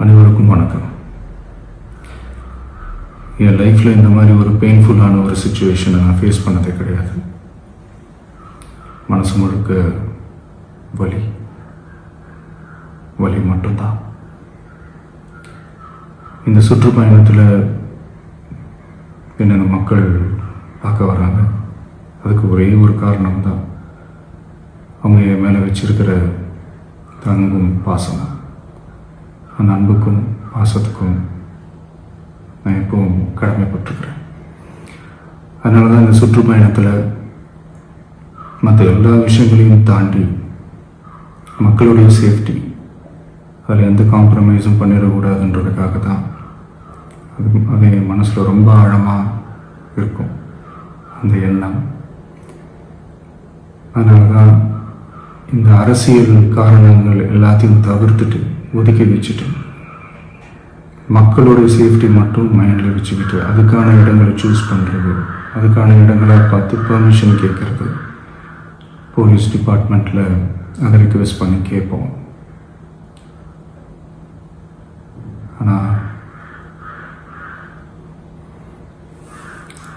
அனைவருக்கும் வணக்கம். என் லைஃப்பில் இந்த மாதிரி ஒரு பெயின்ஃபுல்லான ஒரு சுச்சுவேஷனை நான் ஃபேஸ் பண்ணதே கிடையாது. மனசு முழுக்க வலி வலி மட்டும்தான். இந்த சுற்றுப்பயணத்தில் என்னென்ன மக்கள் பார்க்க வராங்க, அதுக்கு ஒரே ஒரு காரணம் தான், அவங்க என் மேலே வச்சிருக்கிற அன்பும் பாசம். அந்த அன்புக்கும் பாசத்துக்கும் நான் எப்பவும் கடமைப்பட்டிருக்கிறேன். அதனால தான் இந்த சுற்றுப்பயணத்தில் மற்ற எல்லா விஷயங்களையும் தாண்டி மக்களுடைய சேஃப்டி, அதில் எந்த காம்ப்ரமைஸும் பண்ணிடக்கூடாதுன்றதுக்காக தான் அது என் மனசில் ரொம்ப ஆழமாக இருக்கும் அந்த எண்ணம். அதனால தான் இந்த அரசியல் காரணங்கள் எல்லாத்தையும் தவிர்த்துட்டு ஒதுக்கி வச்சுட்டு மக்களோட சேஃப்டி மட்டும் மைண்டில் வச்சுக்கிட்டு அதுக்கான இடங்களை சூஸ் பண்ணுறது, அதுக்கான இடங்களை பார்த்து பெர்மிஷன் கேட்குறது, போலீஸ் டிபார்ட்மெண்ட்டில் அதை ரிக்வெஸ்ட் பண்ணி கேட்போம். ஆனால்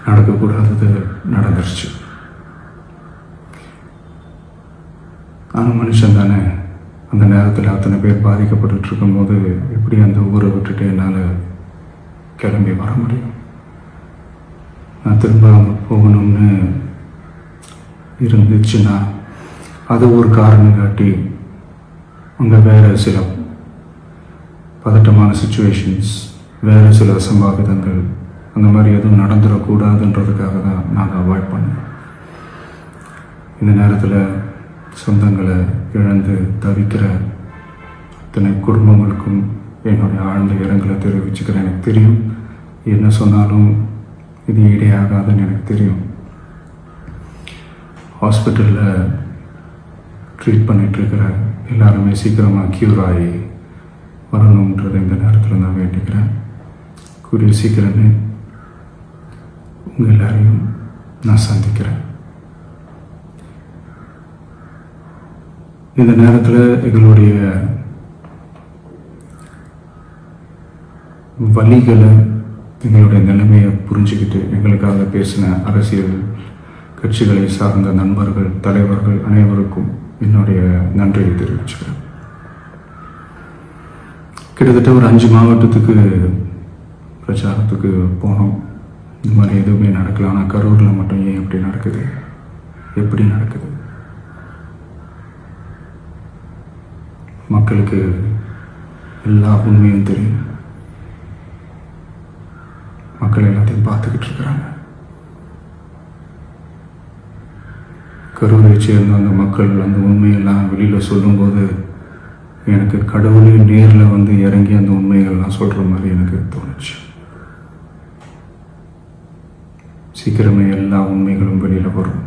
நடக்கக்கூடாதது நடந்துருச்சு. ஆனால் மனுஷன் தானே, அந்த நேரத்தில் அத்தனை பேர் பாதிக்கப்பட்டு இருக்கும்போது எப்படி அந்த ஊரை விட்டுட்டு என்னால் கிளம்பி வர முடியும்? நான் திரும்ப அங்கே போகணும்னு இருந்துச்சுன்னா அது ஒரு காரணம் காட்டி அங்கே வேறு சில பதட்டமான சுச்சுவேஷன்ஸ், வேறு சில அசம்பாவிதங்கள் அந்த மாதிரி எதுவும் நடந்துடக்கூடாதுன்றதுக்காக தான் நாங்கள் அவாய்ட் பண்ணோம். இந்த நேரத்தில் சொந்தங்களை இழந்து தவிக்கிற அத்தனை குடும்பங்களுக்கும் என்னுடைய ஆழ்ந்த இரங்கலை தெரிவிச்சுக்கிறேன். எனக்கு தெரியும், என்ன சொன்னாலும் இது ஈடையாகாதுன்னு எனக்கு தெரியும். ஹாஸ்பிட்டலில் ட்ரீட் பண்ணிகிட்ருக்கிற எல்லாருமே சீக்கிரமாக க்யூர் ஆகி வரணுன்றதை இந்த நேரத்தில் நான் வேண்டிக்கிறேன். கூடிய சீக்கிரமே உங்கள் எல்லாரையும் நான் சந்திக்கிறேன். இந்த நேரத்தில் எங்களுடைய வலிகளை, எங்களுடைய நிலைமையை புரிஞ்சுக்கிட்டு எங்களுக்காக பேசின அரசியல் கட்சிகளை சார்ந்த நண்பர்கள், தலைவர்கள் அனைவருக்கும் என்னுடைய நன்றியை தெரிவிச்சுக்கிறேன். கிட்டத்தட்ட ஒரு 5 மாவட்டத்துக்கு பிரச்சாரத்துக்கு போனோம். இந்த மாதிரி எதுவுமே நடக்கல. ஆனால் கரூரில் மட்டும் ஏன் எப்படி நடக்குது, எப்படி நடக்குது? மக்களுக்கு எல்லா உண்மையும் தெரியும். மக்கள் எல்லாத்தையும் பார்த்துக்கிட்டு இருக்கிறாங்க. கரூரை சேர்ந்த அந்த மக்கள் அந்த உண்மையெல்லாம் வெளியில் சொல்லும்போது எனக்கு கடவுளே நேரில் வந்து இறங்கி அந்த உண்மைகள்லாம் சொல்கிற மாதிரி எனக்கு தோணுச்சு. சீக்கிரமே எல்லா உண்மைகளும் வெளியில் வரும்.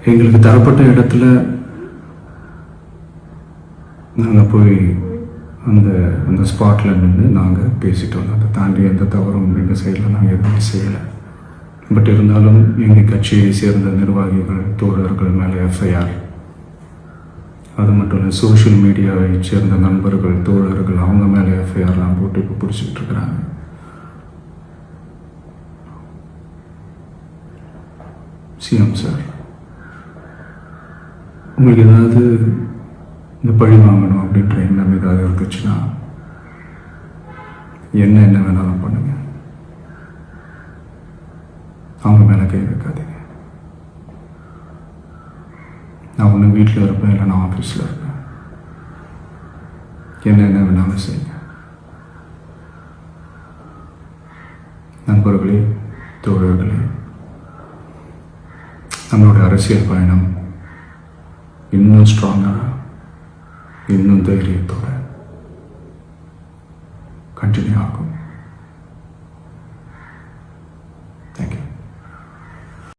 எங்களுக்கு தரப்பட்ட இடத்துல நாங்கள் போய் அந்த ஸ்பாட்டில் நின்று நாங்கள் பேசிட்டோம். அதை தாண்டி எந்த தவறும் எங்கள் சைடில் நாங்கள் எதுவுமே செய்யலை. பட் இருந்தாலும் எங்கள் கட்சியை சேர்ந்த நிர்வாகிகள், தோழர்கள் மேலே எஃப்ஐஆர், அது மட்டும் இல்லை சோஷியல் மீடியாவை சேர்ந்த நண்பர்கள், தோழர்கள் அவங்க மேலே எஃப்ஐஆர்லாம் போட்டு இப்போ பிடிச்சிக்கிட்டு இருக்கிறாங்க. சிஎம் சார், உங்களுக்கு ஏதாவது இந்த பழி வாங்கணும் அப்படின்ற எண்ணம் ஏதாவது இருந்துச்சுன்னா என்ன வேணாலும் பண்ணுங்க. அவங்க மேலே கை வைக்காதீங்க. நான் ஒன்று வீட்டில் இருப்பேன், இல்லை நான் ஆஃபீஸில் இருப்பேன். என்ன வேணாலும் செய்யுங்க. நண்பர்களே, தோழர்களே, நம்மளுடைய அரசியல் பயணம் இன்னும் ஸ்ட்ராங்காக, இன்னும் தைரியத்தோட கண்டினியூ ஆகும்.